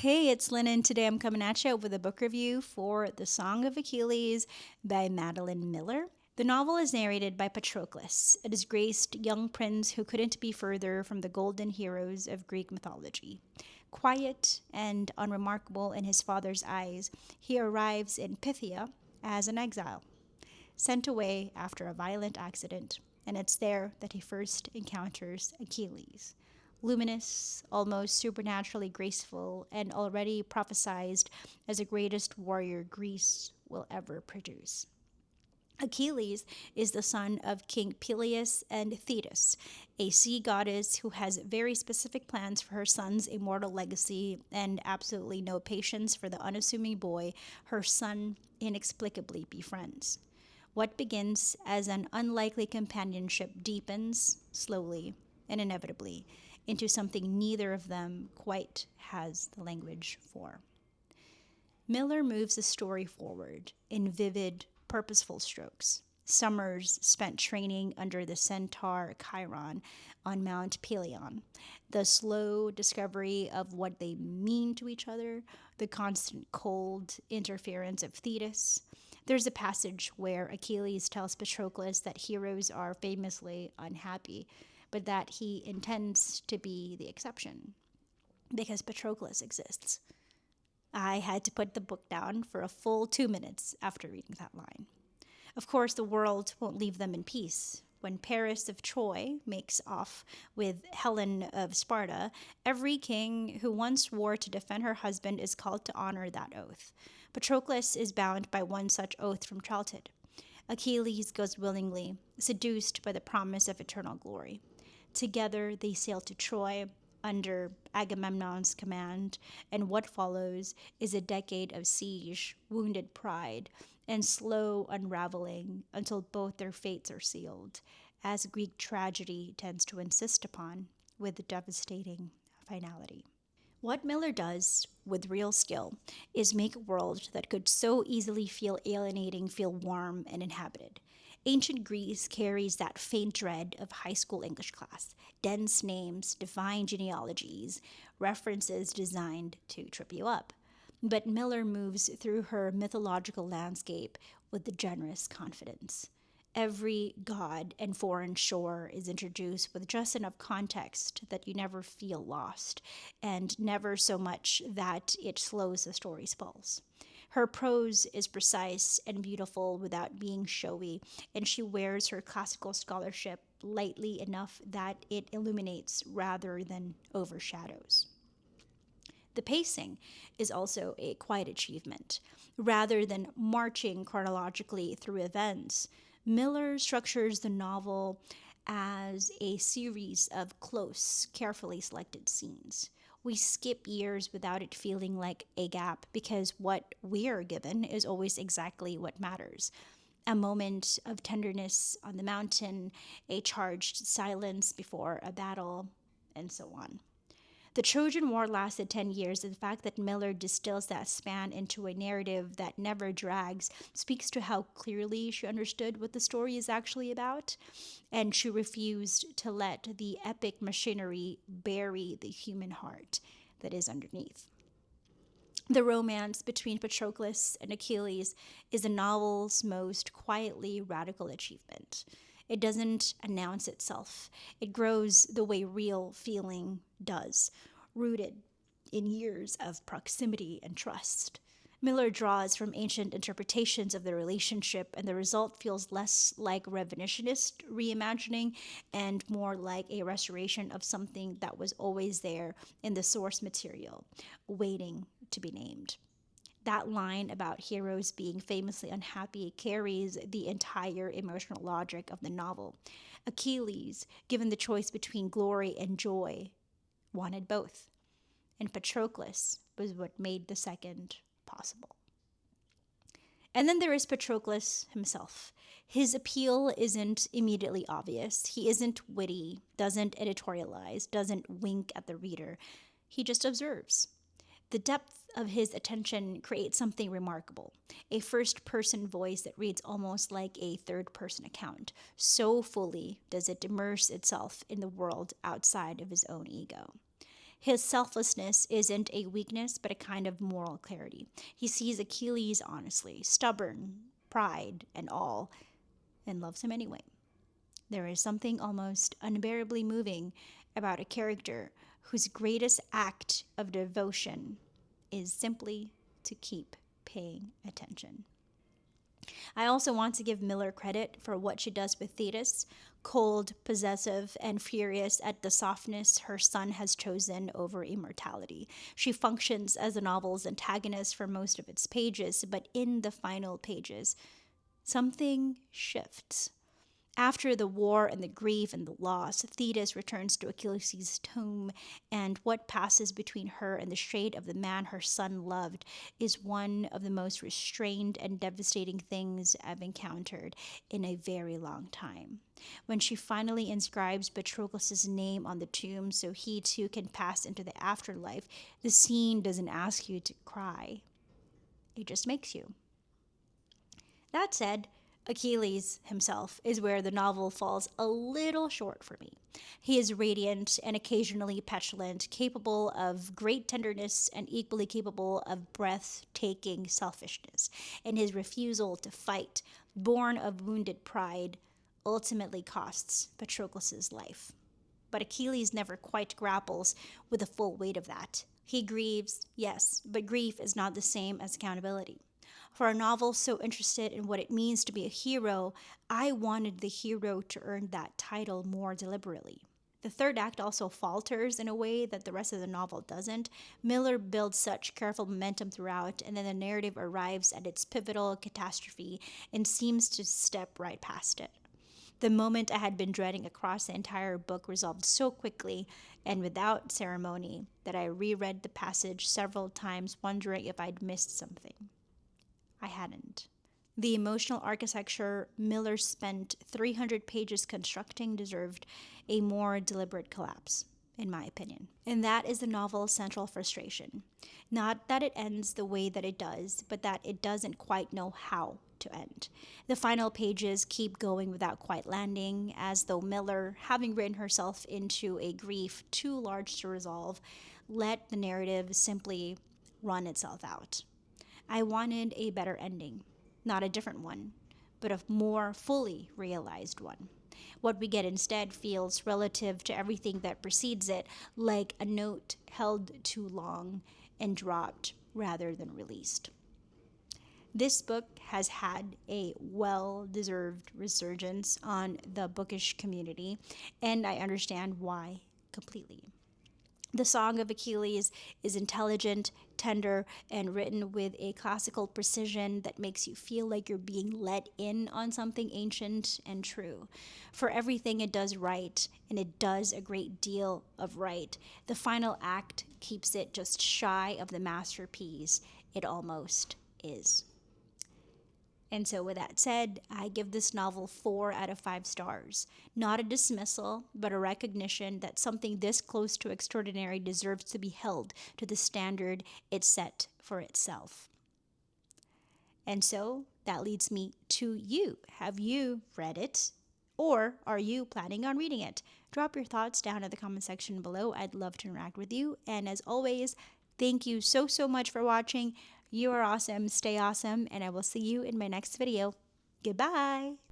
Hey, it's Lynn, and today I'm coming at you with a book review for The Song of Achilles by Madeline Miller. The novel is narrated by Patroclus, a disgraced young prince who couldn't be further from the golden heroes of Greek mythology. Quiet and unremarkable in his father's eyes, he arrives in Pythia as an exile, sent away after a violent accident, and it's there that he first encounters Achilles. Luminous, almost supernaturally graceful, and already prophesied as the greatest warrior Greece will ever produce. Achilles is the son of King Peleus and Thetis, a sea goddess who has very specific plans for her son's immortal legacy and absolutely no patience for the unassuming boy her son inexplicably befriends. What begins as an unlikely companionship deepens, slowly and inevitably, into something neither of them quite has the language for. Miller moves the story forward in vivid, purposeful strokes. Summers spent training under the centaur Chiron on Mount Pelion, the slow discovery of what they mean to each other, the constant cold interference of Thetis. There's a passage where Achilles tells Patroclus that heroes are famously unhappy, but that he intends to be the exception because Patroclus exists. I had to put the book down for a full 2 minutes after reading that line. Of course, the world won't leave them in peace. When Paris of Troy makes off with Helen of Sparta, every king who once swore to defend her husband is called to honor that oath. Patroclus is bound by one such oath from childhood. Achilles goes willingly, seduced by the promise of eternal glory. Together they sail to Troy under Agamemnon's command, and what follows is a decade of siege, wounded pride, and slow unraveling until both their fates are sealed, as Greek tragedy tends to insist upon, with devastating finality. What Miller does with real skill is make a world that could so easily feel alienating feel warm and inhabited. Ancient Greece carries that faint dread of high school English class, dense names, defined genealogies, references designed to trip you up. But Miller moves through her mythological landscape with generous confidence. Every god and foreign shore is introduced with just enough context that you never feel lost, and never so much that it slows the story's pulse. Her prose is precise and beautiful without being showy, and she wears her classical scholarship lightly enough that it illuminates rather than overshadows. The pacing is also a quiet achievement. Rather than marching chronologically through events, Miller structures the novel as a series of close, carefully selected scenes. We skip years without it feeling like a gap because what we are given is always exactly what matters. A moment of tenderness on the mountain, a charged silence before a battle, and so on. The Trojan War lasted 10 years, and the fact that Miller distills that span into a narrative that never drags speaks to how clearly she understood what the story is actually about, and she refused to let the epic machinery bury the human heart that is underneath. The romance between Patroclus and Achilles is the novel's most quietly radical achievement. It doesn't announce itself. It grows the way real feeling does, rooted in years of proximity and trust. Miller draws from ancient interpretations of the relationship, and the result feels less like revisionist reimagining and more like a restoration of something that was always there in the source material, waiting to be named. That line about heroes being famously unhappy carries the entire emotional logic of the novel. Achilles, given the choice between glory and joy, wanted both, and Patroclus was what made the second possible. And then there is Patroclus himself. His appeal isn't immediately obvious. He isn't witty, doesn't editorialize, doesn't wink at the reader. He just observes. The depth of his attention creates something remarkable, a first person voice that reads almost like a third person account. So fully does it immerse itself in the world outside of his own ego. His selflessness isn't a weakness, but a kind of moral clarity. He sees Achilles honestly, stubborn, pride, and all, and loves him anyway. There is something almost unbearably moving about a character whose greatest act of devotion is simply to keep paying attention. I also want to give Miller credit for what she does with Thetis, cold, possessive, and furious at the softness her son has chosen over immortality. She functions as the novel's antagonist for most of its pages, but in the final pages, something shifts. After the war and the grief and the loss, Thetis returns to Achilles' tomb, and what passes between her and the shade of the man her son loved is one of the most restrained and devastating things I've encountered in a very long time. When she finally inscribes Patroclus' name on the tomb so he too can pass into the afterlife, the scene doesn't ask you to cry. It just makes you. That said, Achilles himself is where the novel falls a little short for me. He is radiant and occasionally petulant, capable of great tenderness and equally capable of breathtaking selfishness. And his refusal to fight, born of wounded pride, ultimately costs Patroclus' life. But Achilles never quite grapples with the full weight of that. He grieves, yes, but grief is not the same as accountability. For a novel so interested in what it means to be a hero, I wanted the hero to earn that title more deliberately. The third act also falters in a way that the rest of the novel doesn't. Miller builds such careful momentum throughout, and then the narrative arrives at its pivotal catastrophe and seems to step right past it. The moment I had been dreading across the entire book resolved so quickly and without ceremony that I reread the passage several times, wondering if I'd missed something. I hadn't. The emotional architecture Miller spent 300 pages constructing deserved a more deliberate collapse, in my opinion. And that is the novel's central frustration. Not that it ends the way that it does, but that it doesn't quite know how to end. The final pages keep going without quite landing, as though Miller, having written herself into a grief too large to resolve, let the narrative simply run itself out. I wanted a better ending, not a different one, but a more fully realized one. What we get instead feels, relative to everything that precedes it, like a note held too long and dropped rather than released. This book has had a well-deserved resurgence on the bookish community, and I understand why completely. The Song of Achilles is intelligent, tender, and written with a classical precision that makes you feel like you're being let in on something ancient and true. For everything it does right, and it does a great deal of right, the final act keeps it just shy of the masterpiece it almost is. And so, with that said, I give this novel 4 out of 5 stars. Not a dismissal, but a recognition that something this close to extraordinary deserves to be held to the standard it set for itself. And so, that leads me to you. Have you read it? Or are you planning on reading it? Drop your thoughts down in the comment section below. I'd love to interact with you. And as always, thank you so much for watching. You are awesome. Stay awesome. And I will see you in my next video. Goodbye.